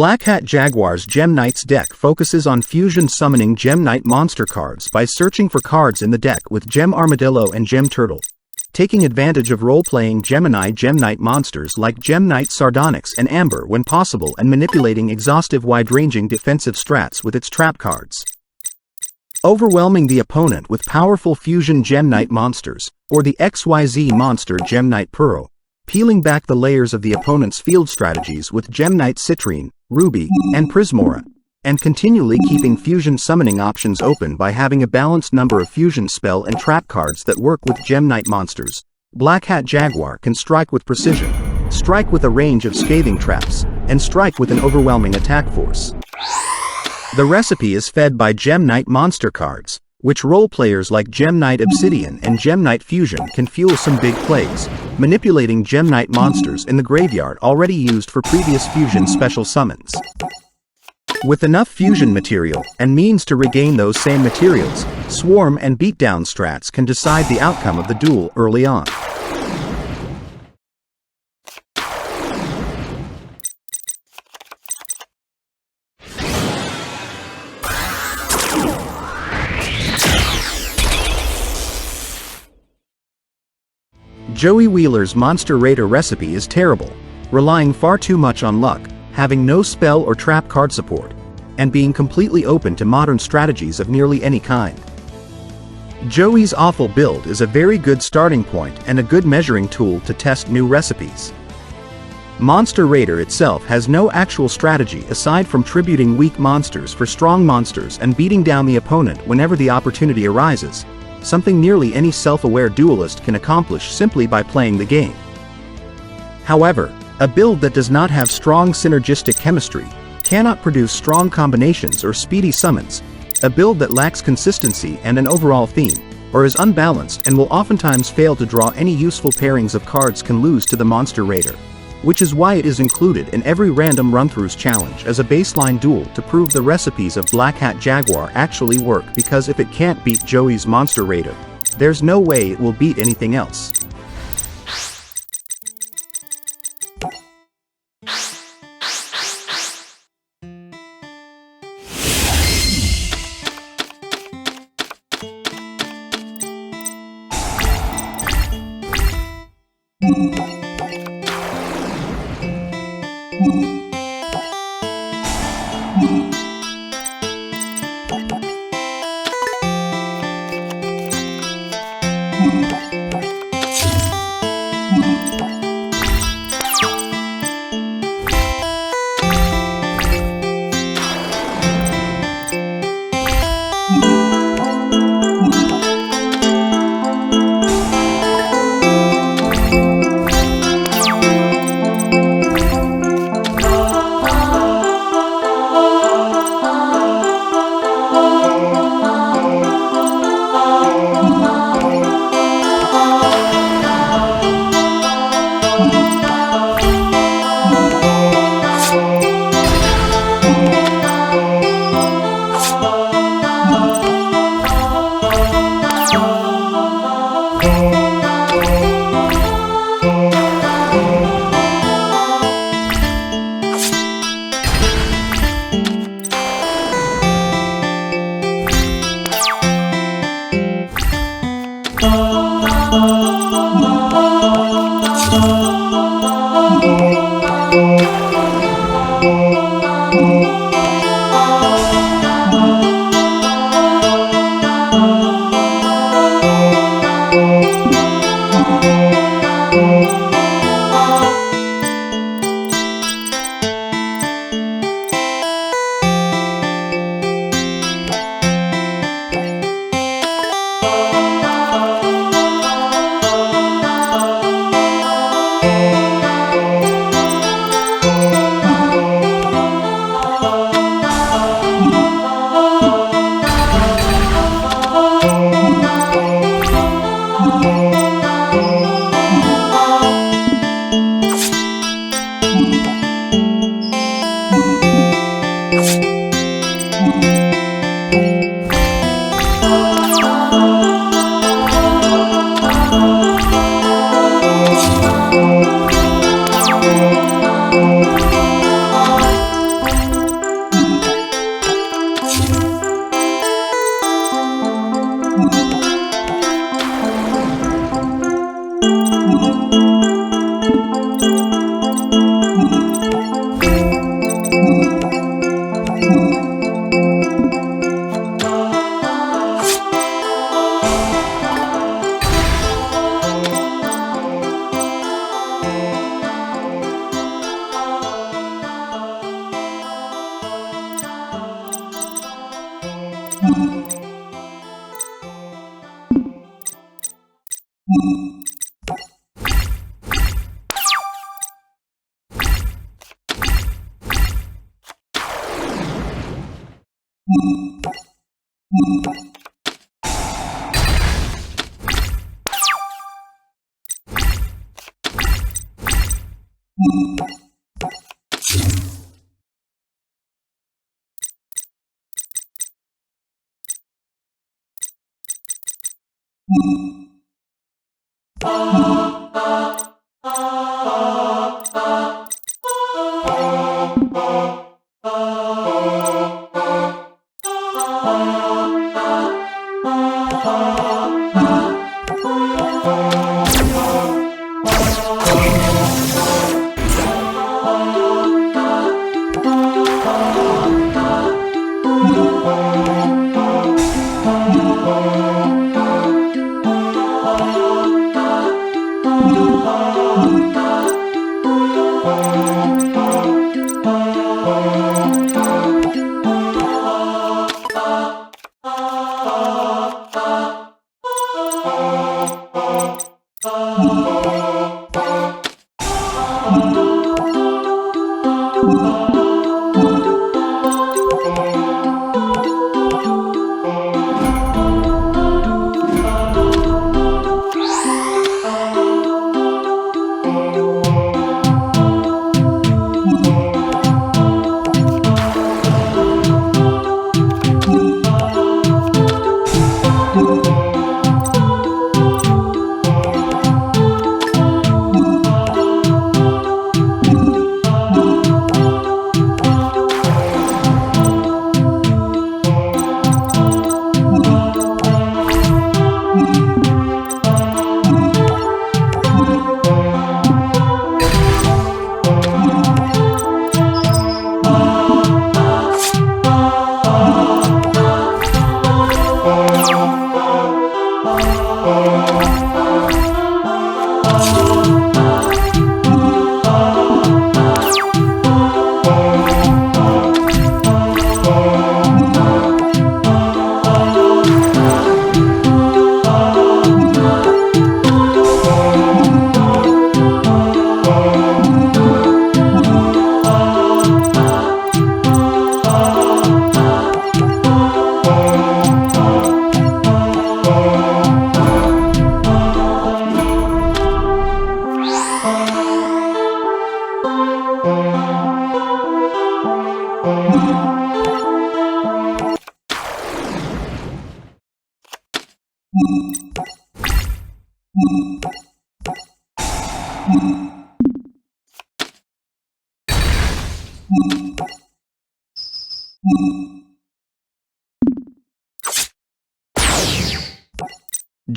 Blackhat Jaguar's Gem Knights deck focuses on fusion summoning Gem Knight monster cards by searching for cards in the deck with Gem Armadillo and Gem Turtle, taking advantage of role-playing Gemini Gem Knight monsters like Gem Knight Sardonyx and Amber when possible, and manipulating exhaustive wide-ranging defensive strats with its trap cards. Overwhelming the opponent with powerful fusion Gem Knight monsters, or the XYZ monster Gem Knight Pearl, peeling back the layers of the opponent's field strategies with Gem Knight Citrine, Ruby, and Prismora, and continually keeping fusion summoning options open by having a balanced number of fusion spell and trap cards that work with Gem Knight monsters. Blackhat Jaguar can strike with precision, strike with a range of scathing traps, and strike with an overwhelming attack force. The recipe is fed by Gem Knight monster cards, which role players like Gem Knight Obsidian and Gem Knight Fusion can fuel some big plays, manipulating Gem Knight monsters in the graveyard already used for previous fusion special summons. With enough fusion material and means to regain those same materials, swarm and beatdown strats can decide the outcome of the duel early on. Joey Wheeler's Monster Raider recipe is terrible, relying far too much on luck, having no spell or trap card support, and being completely open to modern strategies of nearly any kind. Joey's awful build is a very good starting point and a good measuring tool to test new recipes. Monster Raider itself has no actual strategy aside from tributing weak monsters for strong monsters and beating down the opponent whenever the opportunity arises, something nearly any self-aware duelist can accomplish simply by playing the game. However, a build that does not have strong synergistic chemistry, cannot produce strong combinations or speedy summons, a build that lacks consistency and an overall theme, or is unbalanced and will oftentimes fail to draw any useful pairings of cards can lose to the Monster Raider, which is why it is included in every random run-throughs challenge as a baseline duel to prove the recipes of Blackhat Jaguar actually work, because if it can't beat Joey's Monster Raider, there's no way it will beat anything else.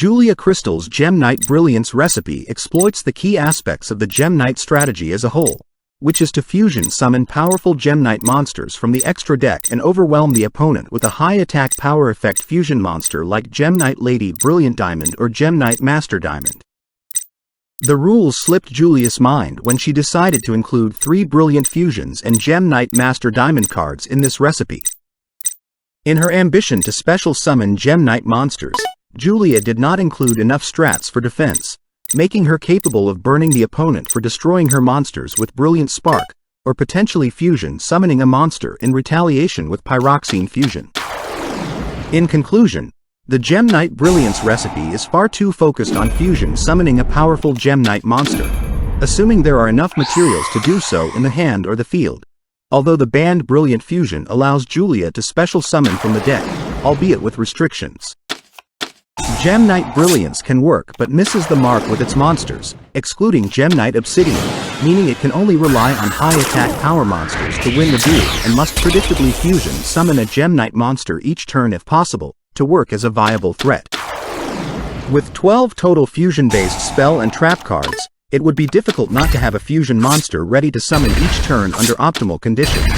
YuGiOh Krystal's Gem Knight Brilliance recipe exploits the key aspects of the Gem Knight strategy as a whole, which is to fusion summon powerful Gem Knight monsters from the extra deck and overwhelm the opponent with a high attack power effect fusion monster like Gem Knight Lady Brilliant Diamond or Gem Knight Master Diamond. The rules slipped YuGiOh's mind when she decided to include 3 Brilliant Fusions and Gem Knight Master Diamond cards in this recipe. In her ambition to special summon Gem Knight monsters, YuGiOh did not include enough strats for defense, making her capable of burning the opponent for destroying her monsters with Brilliant Spark, or potentially fusion summoning a monster in retaliation with Pyroxene Fusion. In conclusion, the Gem Knight Brilliance recipe is far too focused on fusion summoning a powerful Gem Knight monster, assuming there are enough materials to do so in the hand or the field, although the banned Brilliant Fusion allows YuGiOh to special summon from the deck, albeit with restrictions. Gem Knight Brilliance can work but misses the mark with its monsters, excluding Gem Knight Obsidian, meaning it can only rely on high attack power monsters to win the duel and must predictably fusion summon a Gem Knight monster each turn if possible, to work as a viable threat. With 12 total fusion-based spell and trap cards, it would be difficult not to have a fusion monster ready to summon each turn under optimal conditions.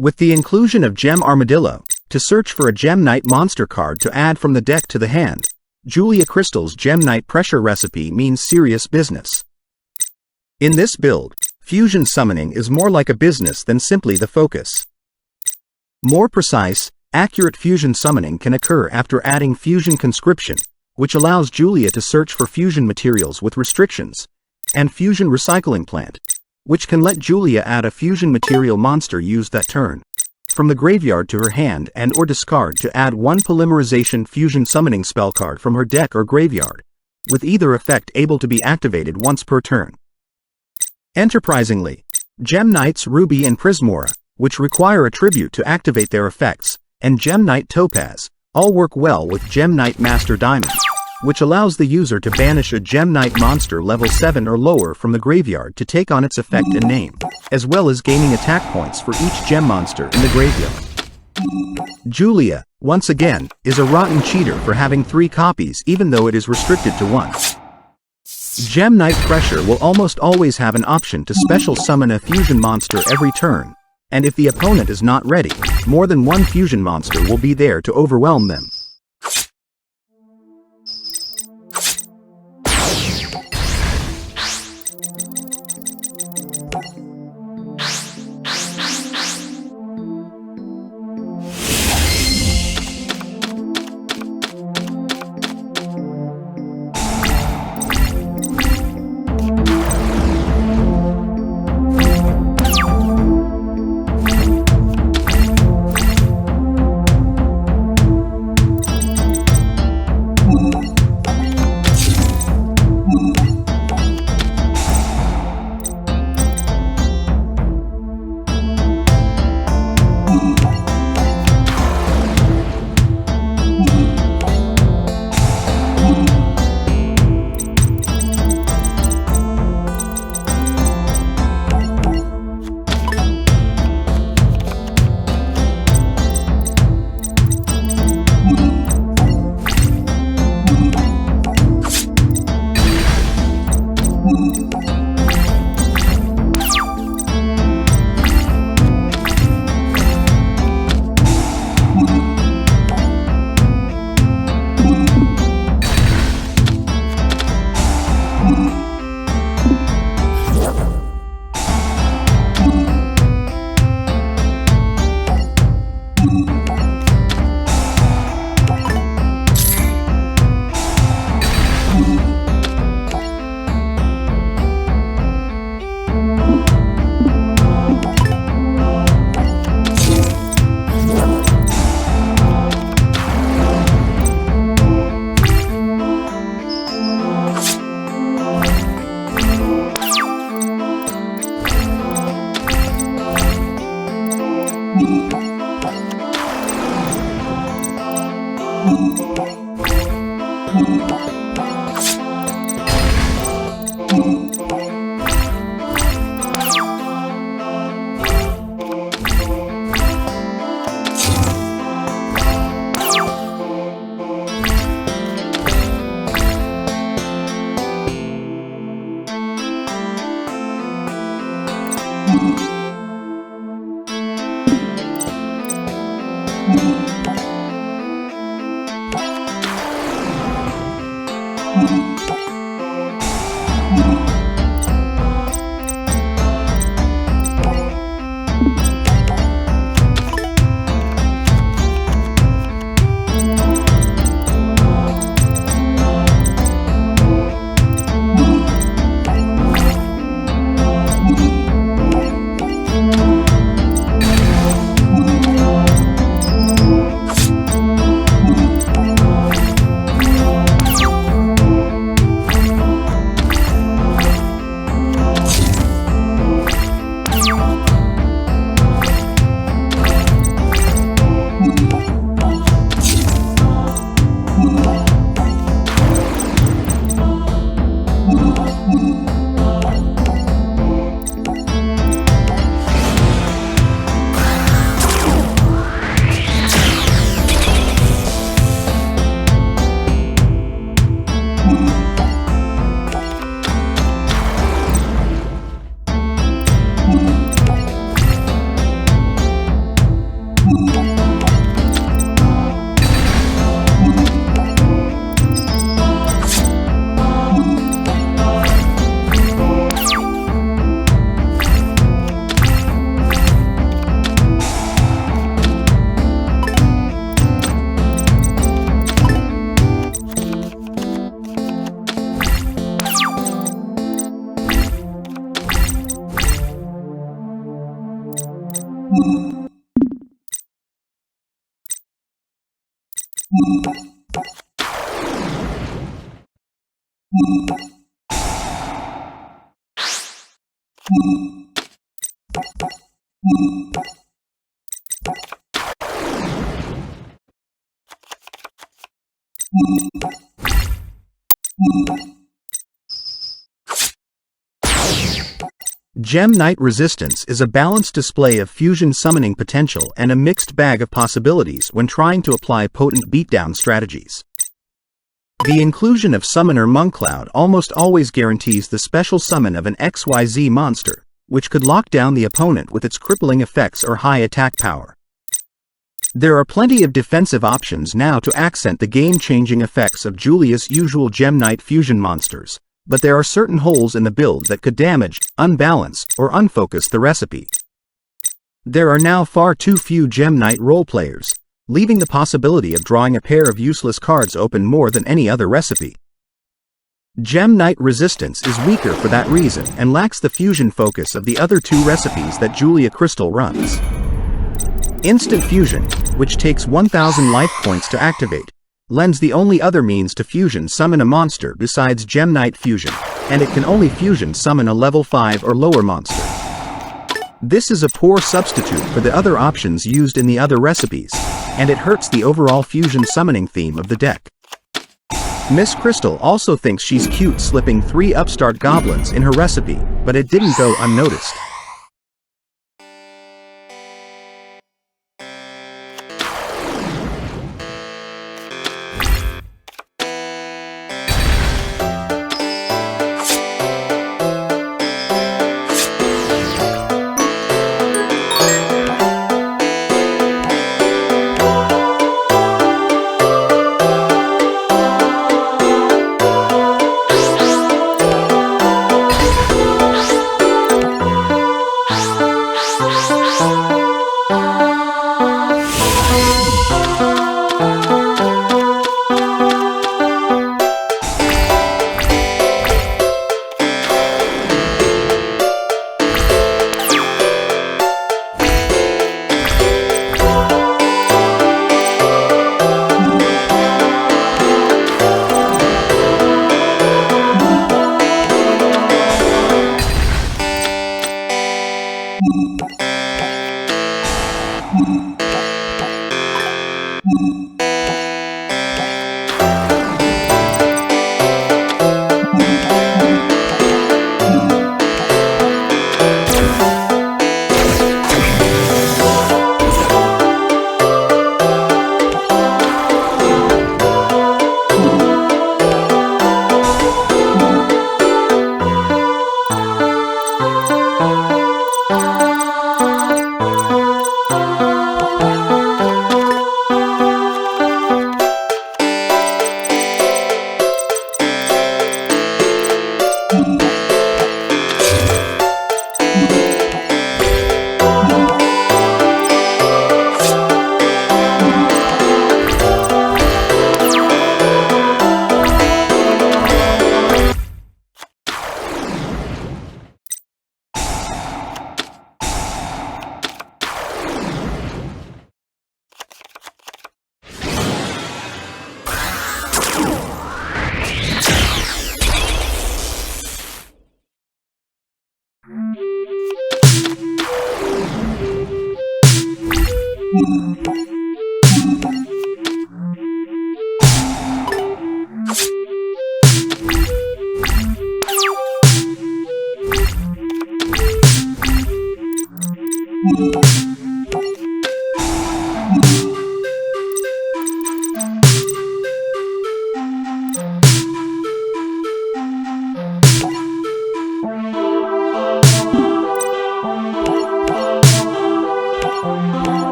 With the inclusion of Gem Armadillo, to search for a Gem Knight monster card to add from the deck to the hand, YuGiOh Krystal's Gem Knight pressure recipe means serious business. In this build, fusion summoning is more like a business than simply the focus. More precise, accurate fusion summoning can occur after adding fusion conscription, which allows YuGiOh to search for fusion materials with restrictions, and fusion recycling plant, which can let YuGiOh add a fusion material monster used that turn from the graveyard to her hand and/or discard to add one polymerization fusion summoning spell card from her deck or graveyard, with either effect able to be activated once per turn. Enterprisingly, Gem Knights Ruby and Prismora, which require a tribute to activate their effects, and Gem Knight Topaz, all work well with Gem Knight Master Diamond, which allows the user to banish a Gem Knight monster level 7 or lower from the graveyard to take on its effect and name, as well as gaining attack points for each gem monster in the graveyard. YuGiOh, once again, is a rotten cheater for having 3 copies even though it is restricted to 1. Gem Knight Pressure will almost always have an option to special summon a fusion monster every turn, and if the opponent is not ready, more than one fusion monster will be there to overwhelm them. Gem Knight Resistance is a balanced display of fusion summoning potential and a mixed bag of possibilities when trying to apply potent beatdown strategies. The inclusion of Summoner Monkcloud almost always guarantees the special summon of an XYZ monster, which could lock down the opponent with its crippling effects or high attack power. There are plenty of defensive options now to accent the game-changing effects of Julia's usual Gem Knight fusion monsters, but there are certain holes in the build that could damage, unbalance, or unfocus the recipe. There are now far too few Gem Knight roleplayers, leaving the possibility of drawing a pair of useless cards open more than any other recipe. Gem Knight Resistance is weaker for that reason and lacks the fusion focus of the other two recipes that Krystal runs. Instant Fusion, which takes 1000 life points to activate, lends the only other means to fusion summon a monster besides Gem Knight Fusion, and it can only fusion summon a level 5 or lower monster. This is a poor substitute for the other options used in the other recipes, and it hurts the overall fusion summoning theme of the deck. Miss Krystal also thinks she's cute slipping 3 upstart goblins in her recipe, but it didn't go unnoticed.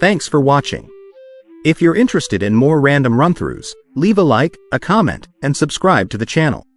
Thanks for watching. If you're interested in more random run-throughs, leave a like, a comment, and subscribe to the channel.